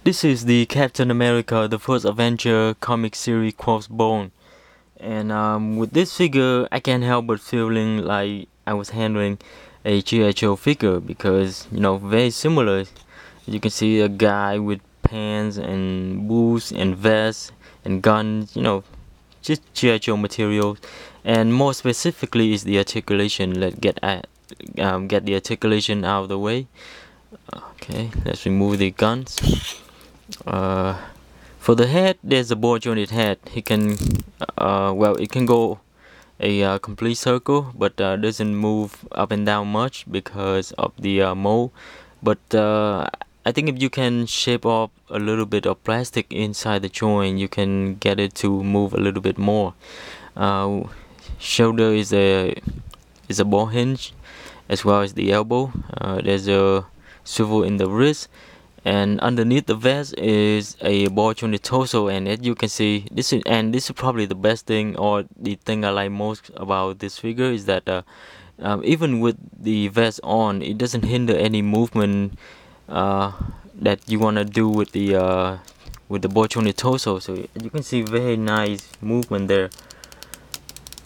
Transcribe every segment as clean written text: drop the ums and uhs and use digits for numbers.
This is the Captain America, the first Avenger comic series Crossbones. And with this figure, I can't help but feeling like I was handling a G.I. Joe figure because, very similar. You can see a guy with pants and boots and vests and guns, just G.I. Joe materials. And more specifically is the articulation. Let's get the articulation out of the way. Okay, let's remove the guns. Uh, for the head, there's a ball jointed head. He can, it can go a complete circle, but doesn't move up and down much because of the mold. But I think if you can shape up a little bit of plastic inside the joint, you can get it to move a little bit more. Uh, Shoulder is a ball hinge, as well as the elbow. There's a swivel in the wrist, and underneath the vest is a ball jointed torso. And as you can see, this is probably the best thing, or the thing I like most about this figure, is that even with the vest on, it doesn't hinder any movement that you want to do with the ball jointed torso. So you can see very nice movement there.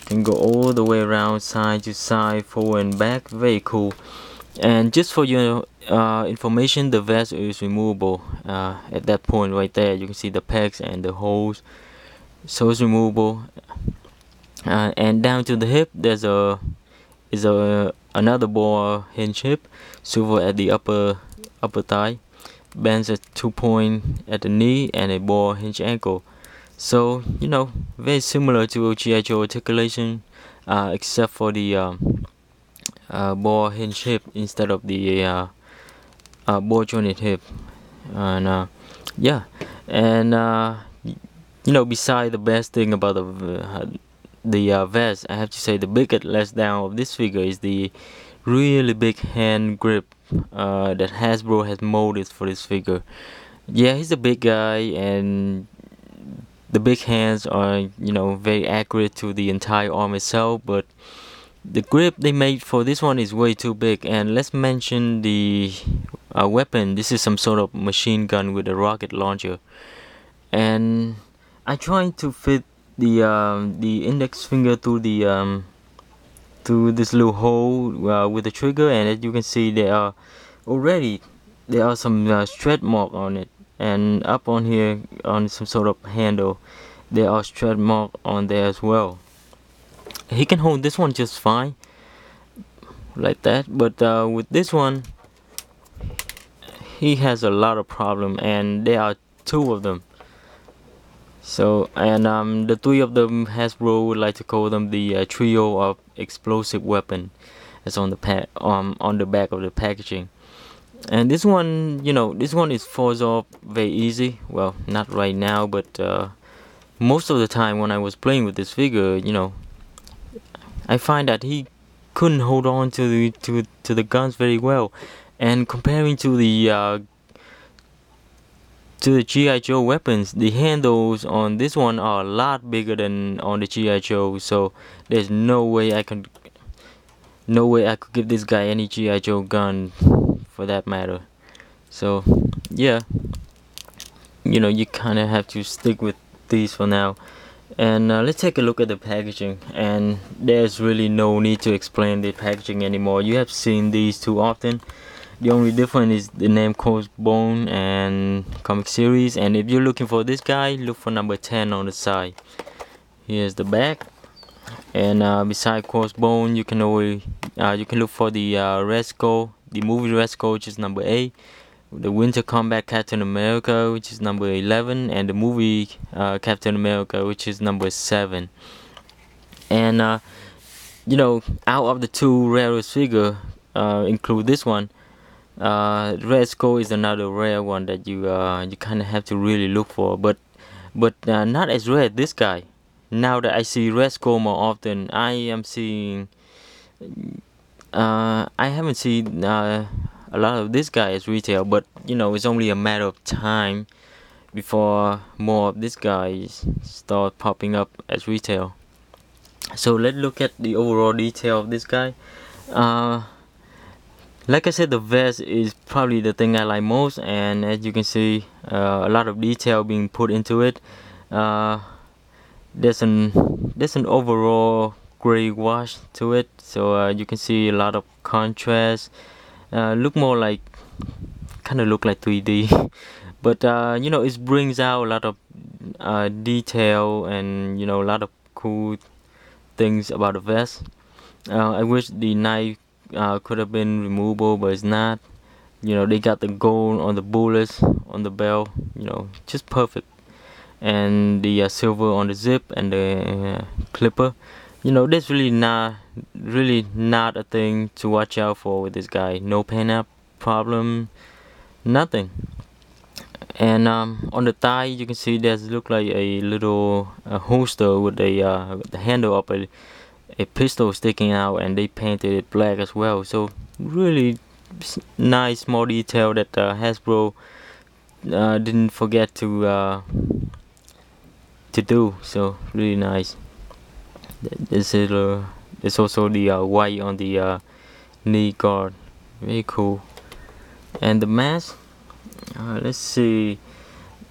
Can go all the way around, side to side, forward and back. Very cool. And just for your information, the vest is removable. At that point right there, you can see the pegs and the holes, so it's removable. And down to the hip, there's another ball hinge hip, swivel at the upper thigh, bends at 2 point at the knee, and a ball hinge ankle. So very similar to G.I. Joe articulation, except for the ball hinge hip instead of the ball jointed hip. And yeah, and beside the best thing about the vest, I have to say the biggest letdown of this figure is the really big hand grip that Hasbro has molded for this figure. Yeah, he's a big guy, and the big hands are very accurate to the entire arm itself, but the grip they made for this one is way too big. And let's mention the weapon. This is some sort of machine gun with a rocket launcher, and I tried to fit the index finger through this little hole with the trigger, and as you can see, there are some stretch mark on it, and up on here on some sort of handle there are stretch mark on there as well. He can hold this one just fine like that, but with this one he has a lot of problem, and there are two of them. So, and the three of them, Hasbro would like to call them the trio of explosive weapon. It's on the back of the packaging. And this one, it falls off very easy. Well, not right now, but most of the time when I was playing with this figure, I find that he couldn't hold on to the guns very well. And comparing to the G.I. Joe weapons, the handles on this one are a lot bigger than on the G.I. Joe. So there's no way I could give this guy any G.I. Joe gun, for that matter. So yeah, you kind of have to stick with these for now. And let's take a look at the packaging, and there's really no need to explain the packaging anymore. You have seen these too often. The only difference is the name Crossbones and comic series. And if you're looking for this guy, look for number 10 on the side. Here's the back. And beside Crossbones, you can look for the Red Skull, the movie Red Skull, which is number 8. The Winter Combat Captain America, which is number 11, and the movie Captain America, which is number 7. And out of the two rarest figure, include this one. Red Skull is another rare one that you kind of have to really look for, but not as rare. This guy. Now that I see Red Skull more often, I haven't seen a lot of this guy as retail, but it's only a matter of time before more of this guy start popping up as retail. So let's look at the overall detail of this guy. Like I said, the vest is probably the thing I like most, and as you can see, a lot of detail being put into it. Uh, there's an overall gray wash to it, so you can see a lot of contrast. Look more like kind of look like 3D, but it brings out a lot of detail and a lot of cool things about the vest. I wish the knife could have been removable, but it's not. They got the gold on the bullets on the belt, just perfect. And the silver on the zip and the clipper. That's really not a thing to watch out for with this guy. No pen up problem, nothing. And on the thigh, you can see there's look like a little holster with the handle of a pistol sticking out, and they painted it black as well. So really nice small detail that Hasbro didn't forget to do. So really nice. There's also the white on the knee guard, very cool. And the mask, let's see.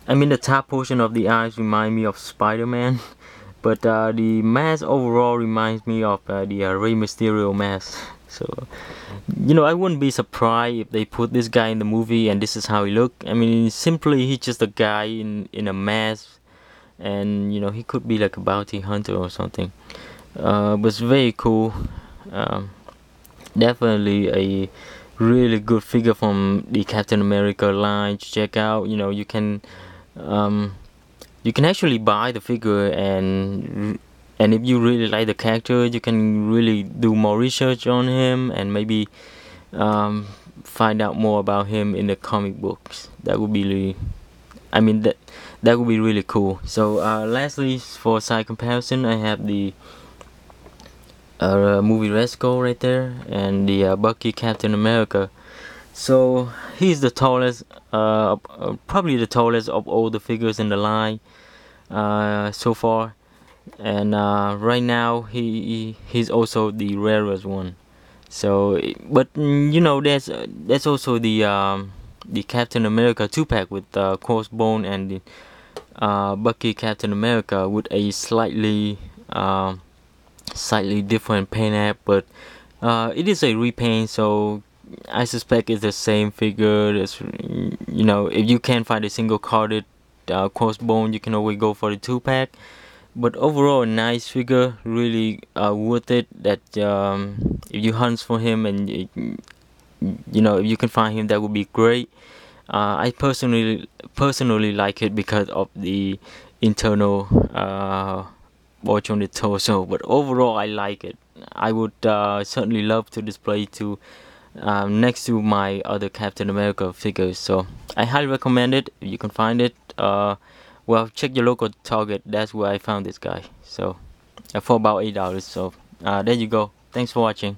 I mean, the top portion of the eyes remind me of Spider-Man, but the mask overall reminds me of the Rey Mysterio mask. So, I wouldn't be surprised if they put this guy in the movie and this is how he looked. I mean, simply he's just a guy in a mask, and he could be like a bounty hunter or something. But it's very cool. Um, Definitely a really good figure from the Captain America line to check out. Um, you can actually buy the figure, and if you really like the character, you can really do more research on him and maybe um, find out more about him in the comic books. That would be really, I mean that would be really cool. So lastly, for side comparison, I have the movie Resco right there, and the Bucky Captain America. So he's the tallest, probably the tallest of all the figures in the line so far, and right now he's also the rarest one. So, but there's also the Captain America 2-pack with Crossbone and the Bucky Captain America with a slightly different paint app, but it is a repaint, so I suspect it's the same figure. If you can't find a single carded Crossbone, you can always go for the 2-pack. But overall, a nice figure, really worth it. That if you hunt for him and if you can find him, that would be great. I personally like it because of the internal watch on the torso, but overall I like it. I would certainly love to display to next to my other Captain America figures. So I highly recommend it if you can find it. Well, check your local Target. That's where I found this guy. So for about $8. So there you go. Thanks for watching.